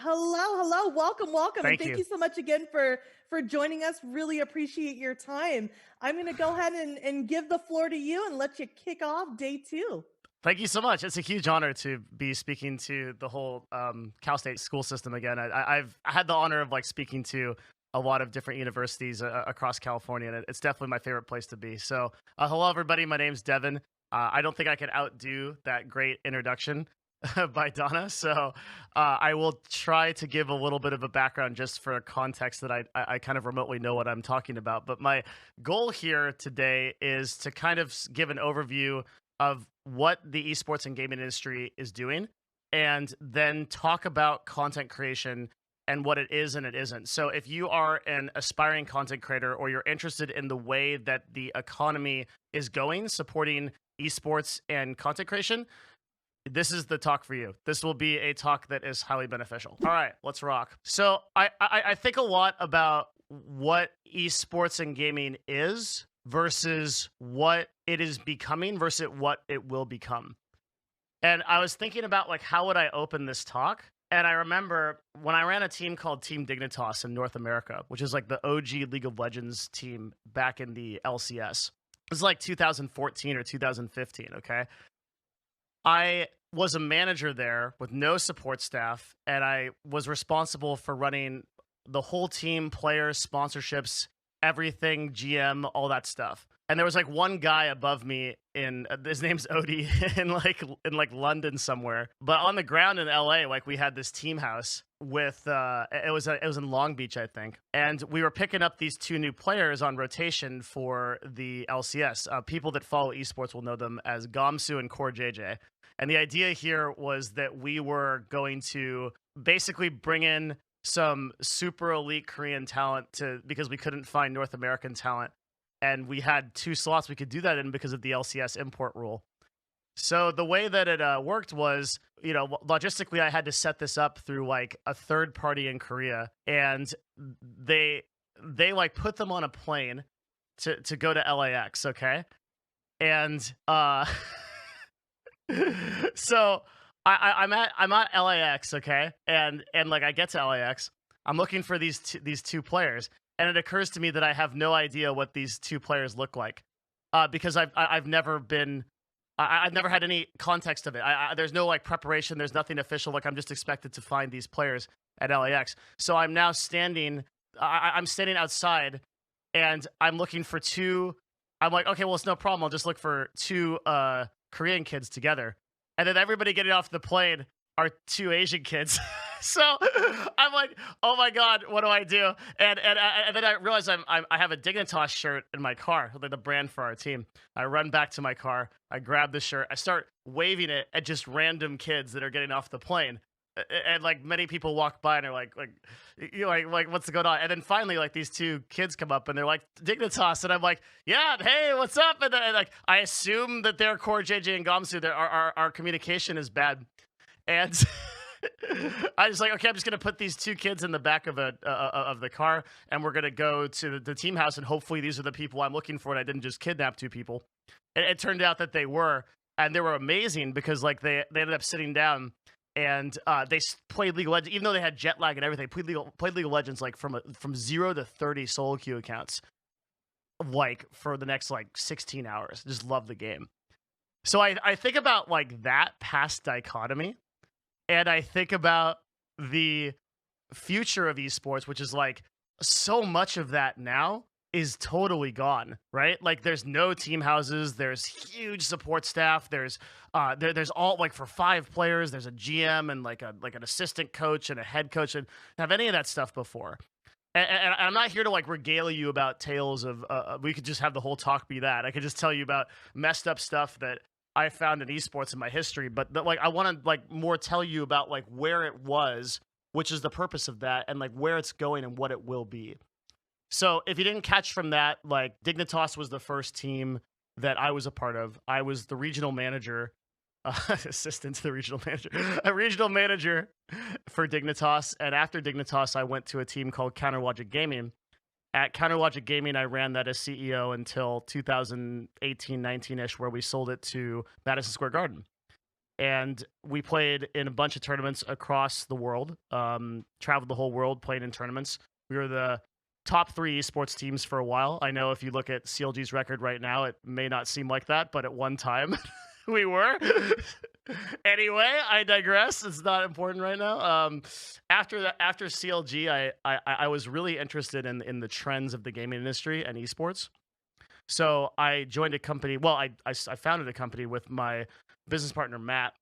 Hello. Welcome. And Thank thank you. you so much again for joining us. Really appreciate your time. I'm going to go ahead and give the floor to you and let you kick off day two. Thank you so much. It's a huge honor to be speaking to the whole Cal State school system again. I've had the honor of like speaking to a lot of different universities across California, and it's definitely my favorite place to be. So, hello everybody. My name's Devin. I don't think I can outdo that great introduction by Donna. So, I will try to give a little bit of a background just for a context that I kind of remotely know what I'm talking about. But my goal here today is to kind of give an overview of what the esports and gaming industry is doing, and then talk about content creation and what it is and it isn't. So if you are an aspiring content creator or you're interested in the way that the economy is going, supporting esports and content creation, this is the talk for you. This will be a talk that is highly beneficial. All right, let's rock. So I think a lot about what esports and gaming is versus what it is becoming versus what it will become. And I was thinking about like how would I open this talk? And I remember when I ran a team called Team Dignitas in North America, which is like the OG League of Legends team back in the LCS. It was like 2014 or 2015, okay? I was a manager there with no support staff, and I was responsible for running the whole team, players, sponsorships, everything, GM, all that stuff. And there was like one guy above me in his name's Odie in like London somewhere. But on the ground in LA, like we had this team house with it was in Long Beach, I think. And we were picking up these two new players on rotation for the LCS. People that follow esports will know them as Gamsu and Core JJ. And the idea here was that we were going to basically bring in some super elite Korean talent because we couldn't find North American talent. And we had 2 slots we could do that in because of the LCS import rule. So the way that it worked was, you know, logistically, I had to set this up through like a third party in Korea, and they like put them on a plane to go to LAX, okay? And so I'm at LAX, okay, and like I get to LAX, I'm looking for these two players, and it occurs to me that I have no idea what these 2 players look like, because I've never been. I've never had any context of it. There's no like preparation. There's nothing official. Like I'm just expected to find these players at LAX. So I'm now standing. I'm standing outside, and I'm looking for 2. I'm like, okay, well, it's no problem. I'll just look for 2 Korean kids together, and then everybody getting off the plane are 2 Asian kids. So I'm like, oh my god, what do I do? And then I realize I have a Dignitas shirt in my car, like the brand for our team. I run back to my car, I grab the shirt, I start waving it at just random kids that are getting off the plane. And like many people walk by and are like you know, like what's going on? And then finally, like these 2 kids come up and they're like Dignitas, and I'm like, yeah, hey, what's up? And like I assume that they're Core JJ and Gamsu. Our communication is bad, and I was like, okay, I'm just gonna put these 2 kids in the back of the car, and we're gonna go to the team house, and hopefully these are the people I'm looking for, and I didn't just kidnap 2 people. And it turned out that they were, and they were amazing because like they ended up sitting down and they played League of Legends, even though they had jet lag and everything. Played League of Legends like from 0 to 30 solo queue accounts, like for the next like 16 hours. Just love the game. So I think about like that past dichotomy. And I think about the future of esports, which is like so much of that now is totally gone, right? Like there's no team houses, there's huge support staff, there's all like for 5 players, there's a GM and like an assistant coach and a head coach, and have any of that stuff before. And I'm not here to like regale you about tales of we could just have the whole talk be that. I could just tell you about messed up stuff that I found in esports in my history, but like I want to like more tell you about like where it was, which is the purpose of that, and like where it's going and what it will be. So if you didn't catch from that, like Dignitas was the first team that I was a part of. I was the regional manager, assistant to the regional manager, a regional manager for Dignitas, and after Dignitas, I went to a team called Counterlogic Gaming. At Counterlogic Gaming, I ran that as CEO until 2018, 19-ish, where we sold it to Madison Square Garden. and we played in a bunch of tournaments across the world. Traveled the whole world, played in tournaments. We were the top 3 esports teams for a while. I know if you look at CLG's record right now, it may not seem like that, but at one time we were. Anyway, I digress. It's not important right now. After CLG, I was really interested in the trends of the gaming industry and esports. So I joined a company. Well, I founded a company with my business partner Matt,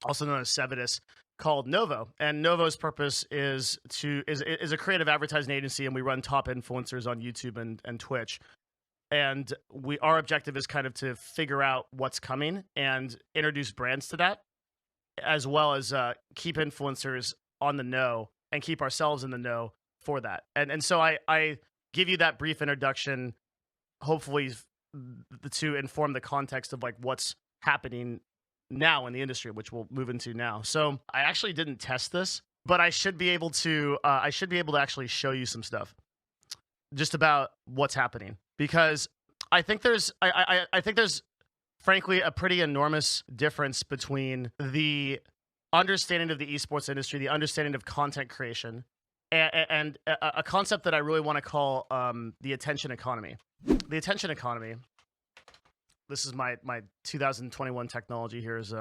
also known as Sevidus, called Novo. And Novo's purpose is a creative advertising agency, and we run top influencers on YouTube and Twitch. And our objective is kind of to figure out what's coming and introduce brands to that, as well as keep influencers on the know and keep ourselves in the know for that. And so I give you that brief introduction, hopefully to inform the context of like what's happening now in the industry, which we'll move into now. So I actually didn't test this, but I should be able to actually show you some stuff just about what's happening, because I think there's frankly a pretty enormous difference between the understanding of the esports industry, the understanding of content creation, and a concept that I really want to call the attention economy. The attention economy. This is my 2021 technology here is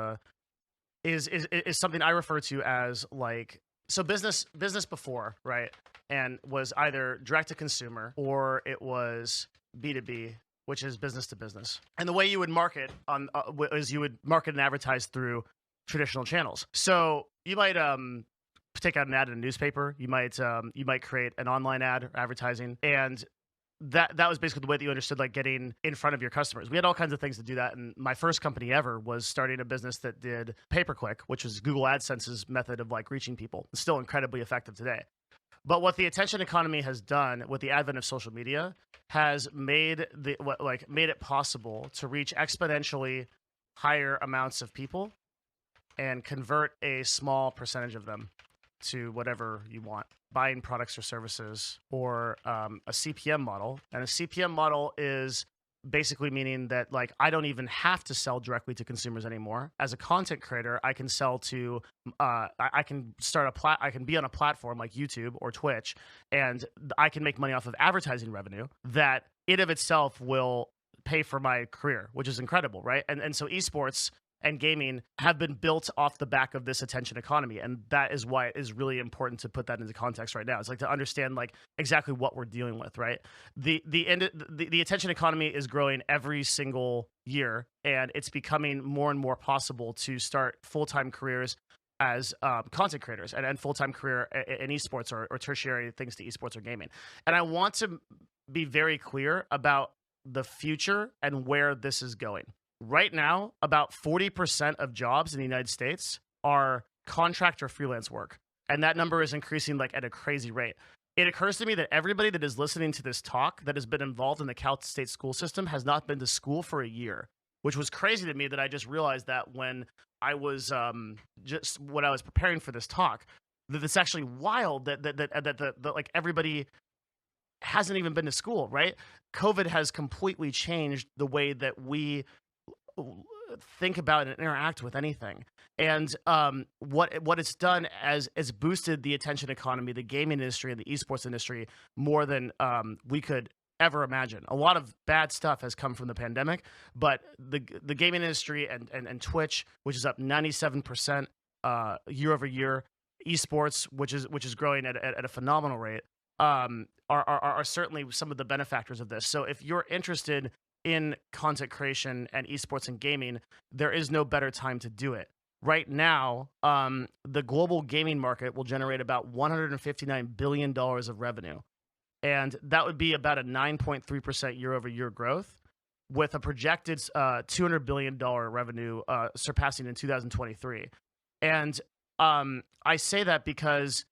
something I refer to as like, so business before, right? And was either direct to consumer or it was B2B, which is business to business. And the way you would market is you would market and advertise through traditional channels. So you might take out an ad in a newspaper. You might create an online ad or advertising, and that was basically the way that you understood like getting in front of your customers. We had all kinds of things to do that, and my first company ever was starting a business that did pay-per-click, which was Google AdSense's method of like reaching people. It's still incredibly effective today. But what the attention economy has done with the advent of social media has made it possible to reach exponentially higher amounts of people and convert a small percentage of them to whatever you want, buying products or services, or a CPM model. And a CPM model is basically meaning that like I don't even have to sell directly to consumers anymore. As a content creator, I can sell to I can be on a platform like YouTube or Twitch, and I can make money off of advertising revenue that in of itself will pay for my career, which is incredible, right? And so esports and gaming have been built off the back of this attention economy, and that is why it is really important to put that into context right now. It's like to understand like exactly what we're dealing with, right? The attention economy is growing every single year, and it's becoming more and more possible to start full-time careers as content creators and full-time career in esports or tertiary things to esports or gaming. And I want to be very clear about the future and where this is going. Right now, about 40% of jobs in the United States are contract or freelance work. And that number is increasing like at a crazy rate. It occurs to me that everybody that is listening to this talk that has been involved in the Cal State school system has not been to school for a year, which was crazy to me that I just realized that when I was when I was preparing for this talk, that it's actually wild that like everybody hasn't even been to school, right? COVID has completely changed the way that we think about and interact with anything. And what it's done is boosted the attention economy, the gaming industry, and the esports industry more than we could ever imagine. A lot of bad stuff has come from the pandemic, but the gaming industry and Twitch, which is up 97% year over year, esports, which is growing at a phenomenal rate, are certainly some of the benefactors of this. So if you're interested in content creation and esports and gaming, there is no better time to do it. Right now, the global gaming market will generate about $159 billion of revenue. And that would be about a 9.3% year over year growth, with a projected $200 billion revenue surpassing in 2023. And I say that because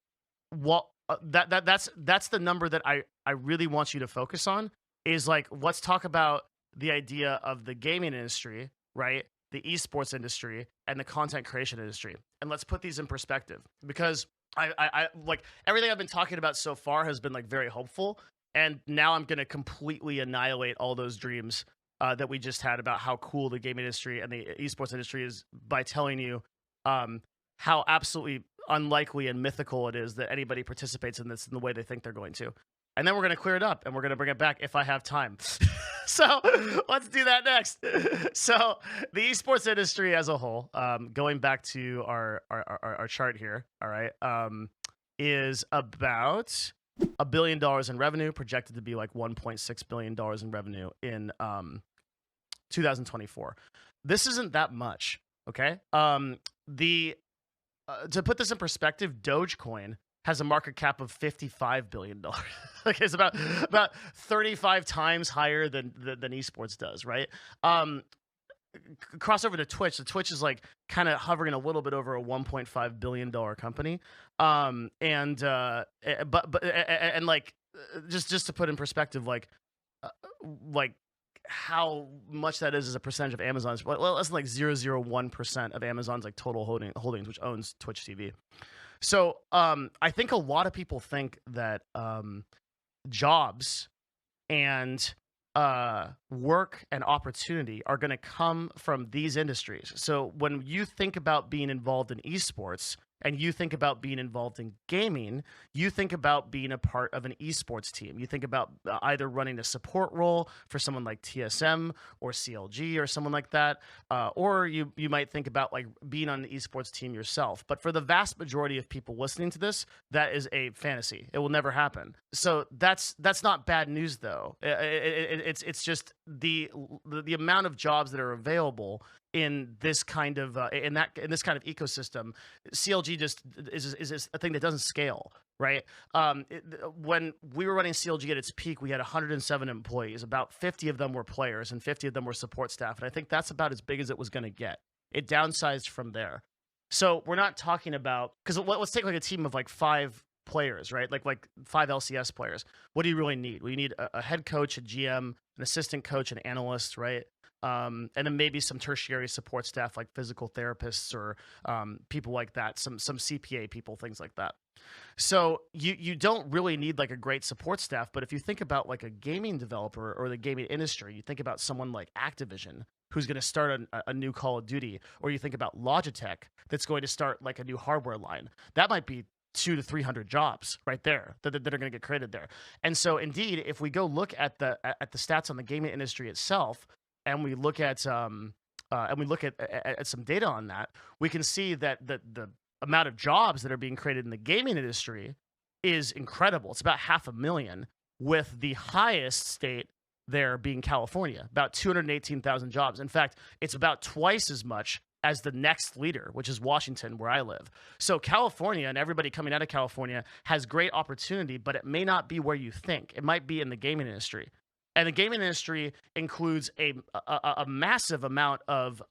that's the number that I really want you to focus on, is like, let's talk about the idea of the gaming industry, right? The esports industry and the content creation industry. And let's put these in perspective, because I like everything I've been talking about so far has been like very hopeful. And now I'm going to completely annihilate all those dreams that we just had about how cool the gaming industry and the esports industry is by telling you how absolutely unlikely and mythical it is that anybody participates in this in the way they think they're going to. And then we're going to clear it up and we're going to bring it back if I have time. So let's do that next. So the esports industry as a whole, going back to our chart here, all right, is about $1 billion in revenue, projected to be like $1.6 billion in revenue in 2024. This isn't that much, okay? To put this in perspective, Dogecoin has a market cap of $55 billion. Like it's about 35 times higher than esports does, right? Cross over to Twitch. The Twitch is like kind of hovering a little bit over a $1.5 billion company. And like just to put in perspective, like how much that is as a percentage of Amazon's, well, less than like 0.001% of Amazon's like total holdings, which owns Twitch TV. So I think a lot of people think that jobs and work and opportunity are going to come from these industries. So when you think about being involved in esports and you think about being involved in gaming, you think about being a part of an esports team. You think about either running a support role for someone like TSM or CLG or someone like that, or you might think about like being on an esports team yourself. But for the vast majority of people listening to this, that is a fantasy. It will never happen. So that's not bad news though. It's just the amount of jobs that are available in this kind of in this kind of ecosystem. CLG just is a thing that doesn't scale, right? When we were running CLG at its peak, we had 107 employees. About 50 of them were players and 50 of them were support staff, and I think that's about as big as it was going to get. It downsized from there. So we're not talking about, because let's take like a team of like 5 players, right? Like 5 LCS players. What do you really need? Well, you need a head coach, a GM, an assistant coach, an analyst, right? And then maybe some tertiary support staff like physical therapists or people like that, some CPA people, things like that. So you don't really need like a great support staff, but if you think about like a gaming developer or the gaming industry, you think about someone like Activision who's going to start a new Call of Duty, or you think about Logitech that's going to start like a new hardware line. That might be 200 to 300 jobs right there that are going to get created there. And so indeed, if we go look at the stats on the gaming industry itself, and we look at some data on that, we can see that the amount of jobs that are being created in the gaming industry is incredible. It's about 500,000, with the highest state there being California, about 218,000 jobs. In fact, it's about twice as much as the next leader, which is Washington, where I live. So California and everybody coming out of California has great opportunity, but it may not be where you think. It might be in the gaming industry. And the gaming industry includes a massive amount of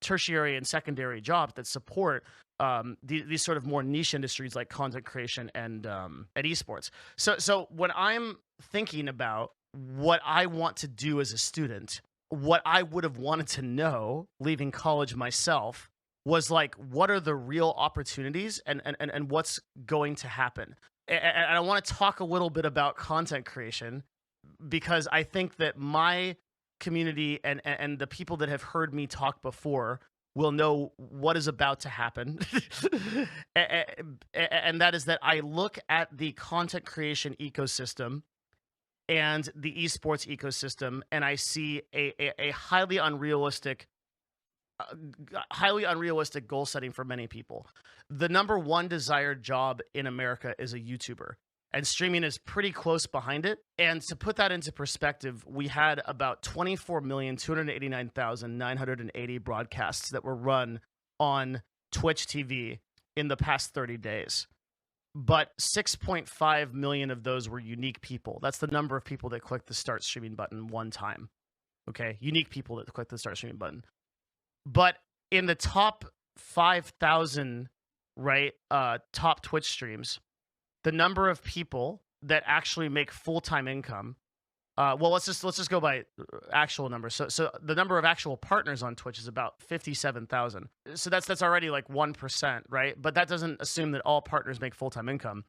tertiary and secondary jobs that support these sort of more niche industries like content creation and esports. So when I'm thinking about what I want to do as a student, what I would have wanted to know leaving college myself was like, what are the real opportunities and what's going to happen? And I want to talk a little bit about content creation, because I think that my community and the people that have heard me talk before will know what is about to happen. And that is that I look at the content creation ecosystem and the esports ecosystem, and I see a highly unrealistic goal setting for many people. The number one desired job in America is a YouTuber, and streaming is pretty close behind it. And to put that into perspective, we had about 24,289,980 broadcasts that were run on Twitch TV in the past 30 days. But 6.5 million of those were unique people. That's the number of people that clicked the start streaming button one time. Okay, unique people that clicked the start streaming button. But in the top 5,000, right, top Twitch streams, the number of people that actually make full-time income, well, let's just go by actual numbers. So the number of actual partners on Twitch is about 57,000. So that's already like 1%, right? But that doesn't assume that all partners make full-time income.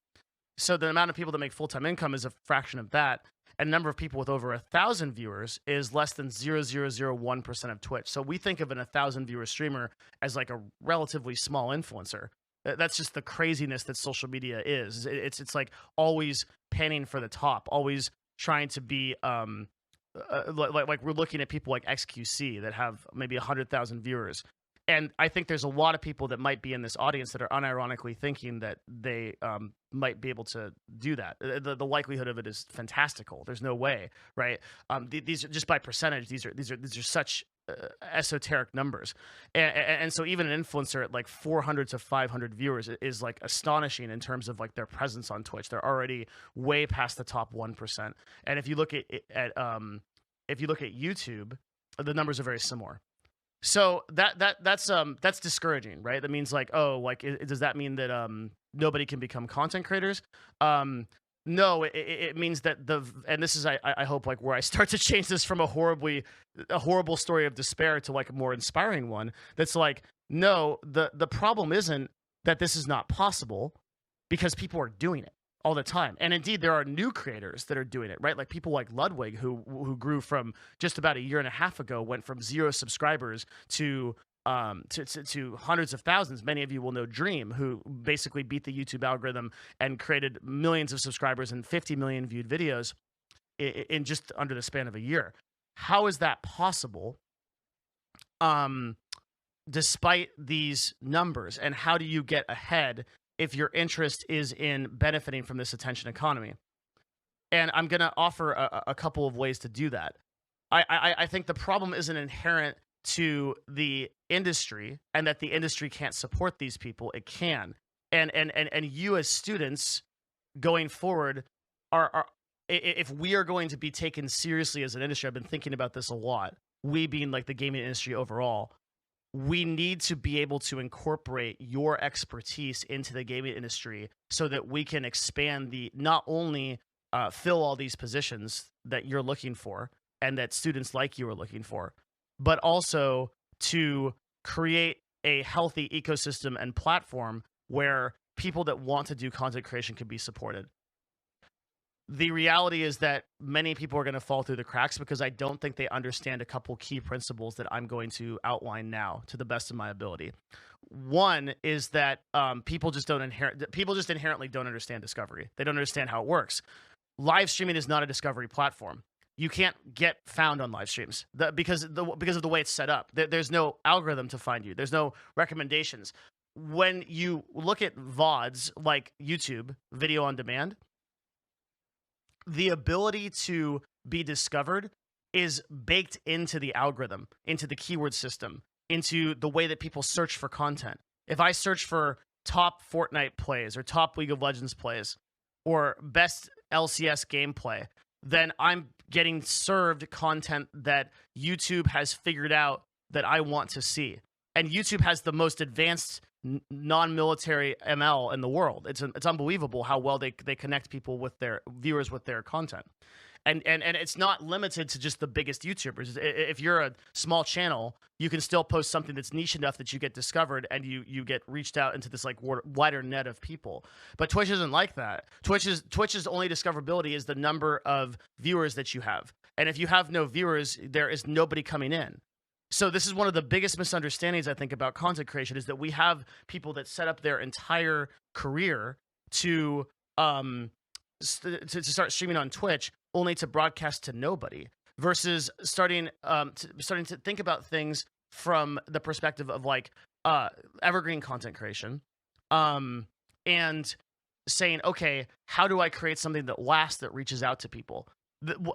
So the amount of people that make full-time income is a fraction of that. And the number of people with over 1,000 viewers is less than 0.001% of Twitch. So we think of an 1,000 viewer streamer as like a relatively small influencer. That's just the craziness that social media is. It's like always panning for the top, always trying to be like we're looking at people like XQC that have maybe 100,000 viewers. And I think there's a lot of people that might be in this audience that are unironically thinking that they might be able to do that. The likelihood of it is fantastical. There's no way, right? These are just by percentage. These are such esoteric numbers, and so even an influencer at like 400 to 500 viewers is like astonishing in terms of like their presence on Twitch. They're already way past the top 1%. And if you look at YouTube, the numbers are very similar. So that's discouraging, right? That means like, oh, like does that mean that nobody can become content creators? No, it means that and this is I hope like where I start to change this from a horrible story of despair to like a more inspiring one. That's like, no, the problem isn't that this is not possible, because people are doing it all the time. And indeed, there are new creators that are doing it, right? Like people like Ludwig, who grew from just about a year and a half ago, went from 0 subscribers to hundreds of thousands. Many of you will know Dream, who basically beat the YouTube algorithm and created millions of subscribers and 50 million viewed videos in just under the span of a year. How is that possible? Despite these numbers, and how do you get ahead if your interest is in benefiting from this attention economy? And I'm going to offer a couple of ways to do that. I think the problem isn't inherent to the industry and that the industry can't support these people. It can. And you as students going forward are if we are going to be taken seriously as an industry, I've been thinking about this a lot, we being like the gaming industry overall, we need to be able to incorporate your expertise into the gaming industry so that we can expand not only fill all these positions that you're looking for and that students like you are looking for, but also to create a healthy ecosystem and platform where people that want to do content creation can be supported. The reality is that many people are going to fall through the cracks because I don't think they understand a couple key principles that I'm going to outline now to the best of my ability. One is that people just inherently don't understand discovery. They don't understand how it works. Live streaming is not a discovery platform. You can't get found on live streams because of the way it's set up. There's no algorithm to find you. There's no recommendations. When you look at VODs like YouTube, video on demand, the ability to be discovered is baked into the algorithm, into the keyword system, into the way that people search for content. If I search for top Fortnite plays or top League of Legends plays or best LCS gameplay, then I'm getting served content that YouTube has figured out that I want to see. And YouTube has the most advanced non-military ML in the world. It's unbelievable how well they connect people with their viewers with their content. And it's not limited to just the biggest YouTubers. If you're a small channel, you can still post something that's niche enough that you get discovered and you get reached out into this like wider net of people. But Twitch isn't like that. Twitch's only discoverability is the number of viewers that you have. And if you have no viewers, there is nobody coming in. So this is one of the biggest misunderstandings I think about content creation, is that we have people that set up their entire career to start streaming on Twitch only to broadcast to nobody, versus starting to think about things from the perspective of like evergreen content creation, and saying, okay, how do I create something that lasts, that reaches out to people?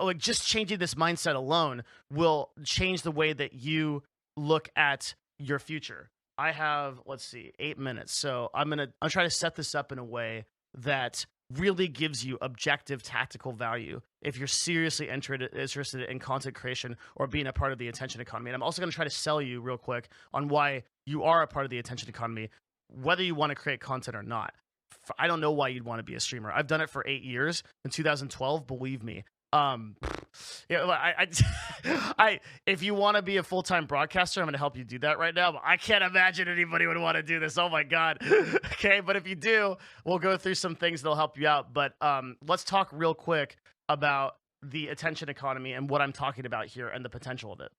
Like just changing this mindset alone will change the way that you look at your future. I have, let's see, 8 minutes. So I'm try to set this up in a way that really gives you objective tactical value if you're seriously interested in content creation or being a part of the attention economy. And I'm also going to try to sell you real quick on why you are a part of the attention economy, whether you want to create content or not. I don't know why you'd want to be a streamer. I've done it for 8 years. In 2012, believe me, Yeah, well, if you want to be a full-time broadcaster, I'm going to help you do that right now. But I can't imagine anybody would want to do this. Oh my God. Okay, but if you do, we'll go through some things that'll help you out. But let's talk real quick about the attention economy and what I'm talking about here and the potential of it.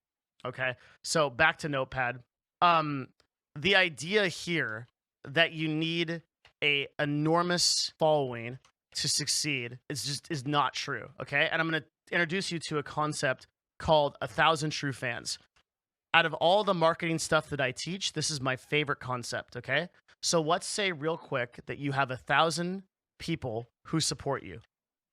Okay, so back to Notepad. The idea here that you need a enormous following to succeed is not true. Okay, and I'm going to introduce you to a concept called 1,000 true fans. Out of all the marketing stuff that I teach, this is my favorite concept. Okay, so let's say real quick that you have 1,000 people who support you.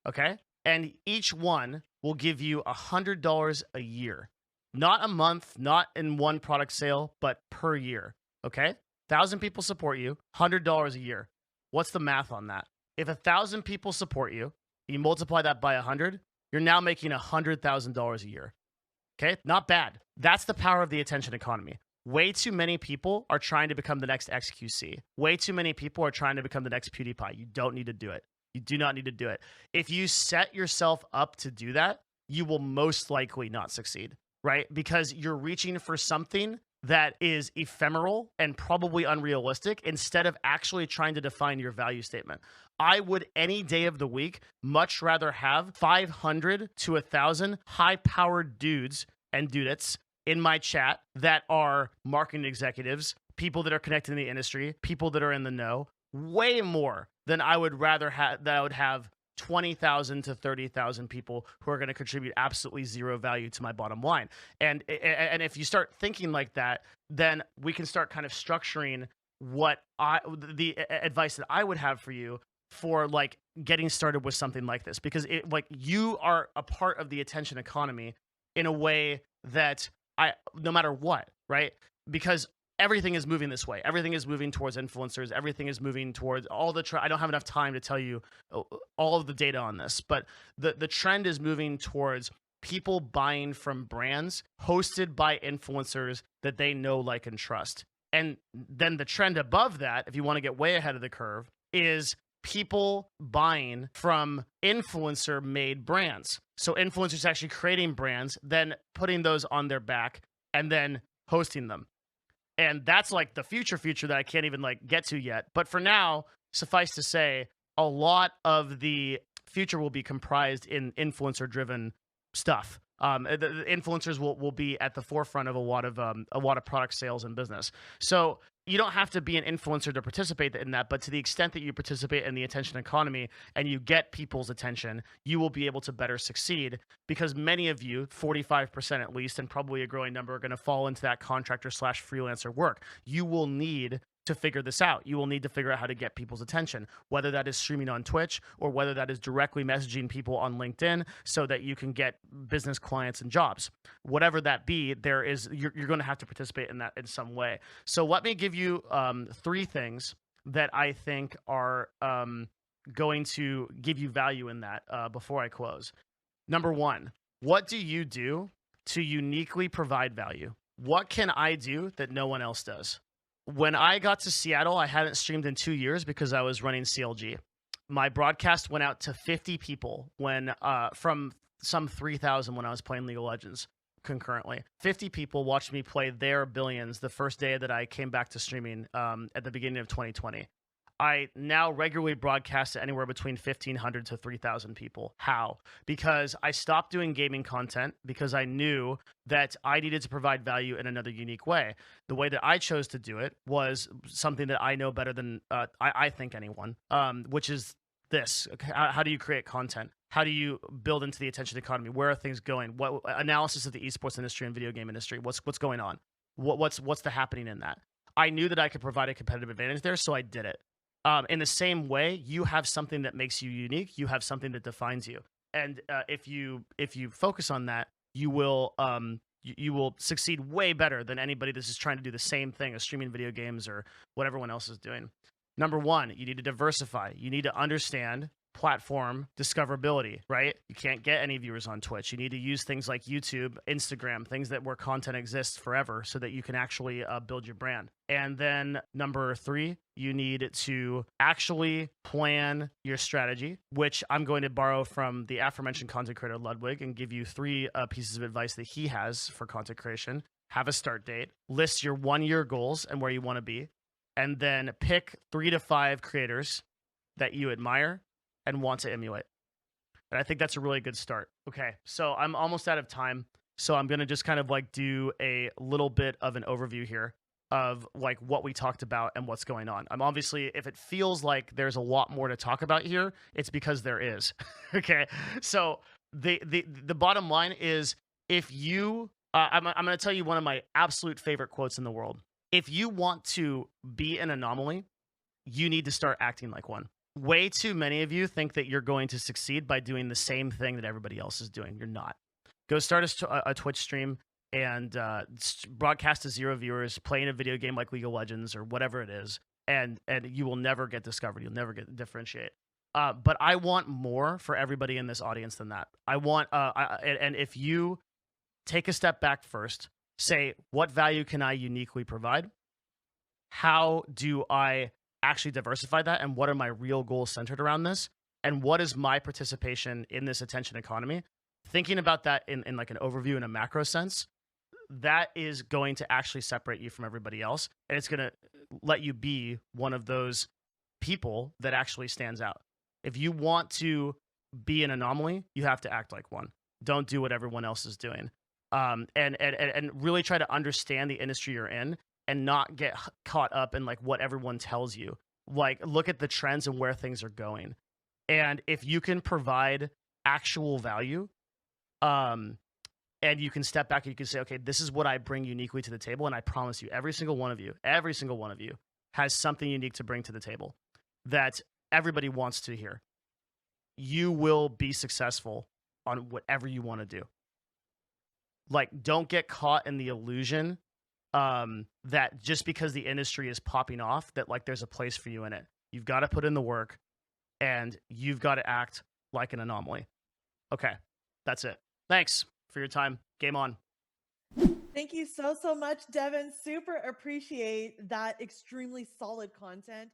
Okay, and each one will give you $100 a year, not a month, not in one product sale, but per year. Okay, 1,000 people support you, $100 a year. What's the math on that? If 1,000 people support you, you multiply that by 100, you're now making $100,000 a year. Okay, not bad. That's the power of the attention economy. Way too many people are trying to become the next XQC. Way too many people are trying to become the next PewDiePie. You don't need to do it. You do not need to do it. If you set yourself up to do that, you will most likely not succeed, right? Because you're reaching for something that is ephemeral and probably unrealistic instead of actually trying to define your value statement. I would any day of the week much rather have 500 to 1,000 high-powered dudes and dudettes in my chat that are marketing executives, people that are connected in the industry, people that are in the know, way more than I would rather have 20,000 to 30,000 people who are going to contribute absolutely zero value to my bottom line. And if you start thinking like that, then we can start kind of structuring the advice that I would have for you for like getting started with something like this, because you are a part of the attention economy in a way that no matter what, right? Because everything is moving this way. Everything is moving towards influencers. Everything is moving towards all the I don't have enough time to tell you all of the data on this, but the trend is moving towards people buying from brands hosted by influencers that they know, like, and trust. And then the trend above that, if you want to get way ahead of the curve, is people buying from influencer-made brands. So influencers actually creating brands, then putting those on their back, and then hosting them. And that's like the future that I can't even like get to yet. But for now, suffice to say, a lot of the future will be comprised in influencer-driven stuff. The influencers will be at the forefront of a lot of product sales and business. So you don't have to be an influencer to participate in that, but to the extent that you participate in the attention economy and you get people's attention, you will be able to better succeed, because many of you, 45% at least, and probably a growing number, are going to fall into that contractor/freelancer work. You will need to figure this out. You will need to figure out how to get people's attention, whether that is streaming on Twitch or whether that is directly messaging people on LinkedIn so that you can get business clients and jobs. Whatever that be, you're going to have to participate in that in some way. So let me give you 3 things that I think are going to give you value in that before I close. Number 1, what do you do to uniquely provide value? What can I do that no one else does? When I got to Seattle, I hadn't streamed in 2 years because I was running CLG. My broadcast went out to 50 people from some 3,000 when I was playing League of Legends concurrently. 50 people watched me play their billions the first day that I came back to streaming at the beginning of 2020. I now regularly broadcast to anywhere between 1,500 to 3,000 people. How? Because I stopped doing gaming content because I knew that I needed to provide value in another unique way. The way that I chose to do it was something that I know better than I think anyone, which is this. How do you create content? How do you build into the attention economy? Where are things going? What analysis of the esports industry and video game industry? What's going on? What's the happening in that? I knew that I could provide a competitive advantage there, so I did it. In the same way, you have something that makes you unique. You have something that defines you, and if you focus on that, you will succeed way better than anybody that's just trying to do the same thing as streaming video games or what everyone else is doing. Number 1, you need to diversify. You need to understand platform discoverability, right? You can't get any viewers on Twitch. You need to use things like YouTube, Instagram, things that where content exists forever so that you can actually build your brand. And then number 3, you need to actually plan your strategy, which I'm going to borrow from the aforementioned content creator Ludwig and give you 3 pieces of advice that he has for content creation. Have a start date, list your 1-year goals and where you want to be, and then pick 3 to 5 creators that you admire and want to emulate. And I think that's a really good start. Okay, so I'm almost out of time. So I'm going to just kind of like do a little bit of an overview here of like what we talked about and what's going on. I'm obviously, if it feels like there's a lot more to talk about here, it's because there is. Okay, so the bottom line is, if you, I'm going to tell you one of my absolute favorite quotes in the world. If you want to be an anomaly, you need to start acting like one. Way too many of you think that you're going to succeed by doing the same thing that everybody else is doing. You're not. Go start a Twitch stream and broadcast to 0 viewers, playing a video game like League of Legends or whatever it is, and you will never get discovered. You'll never get differentiate. But I want more for everybody in this audience than that. I want, and if you take a step back first, say, what value can I uniquely provide? How do I actually diversify that, and what are my real goals centered around this, and what is my participation in this attention economy? Thinking about that in like an overview in a macro sense, that is going to actually separate you from everybody else, and it's going to let you be one of those people that actually stands out. If you want to be an anomaly, you have to act like one. Don't do what everyone else is doing, and really try to understand the industry you're in, and not get caught up in like what everyone tells you. Like, look at the trends and where things are going. And if you can provide actual value, and you can step back and you can say, okay, this is what I bring uniquely to the table. And I promise you, every single one of you has something unique to bring to the table that everybody wants to hear. You will be successful on whatever you want to do. Like, don't get caught in the illusion that just because the industry is popping off, that like there's a place for you in it. You've got to put in the work, and you've got to act like an anomaly. Okay, that's it. Thanks for your time. Game on. Thank you so much, Devin. Super appreciate that extremely solid content.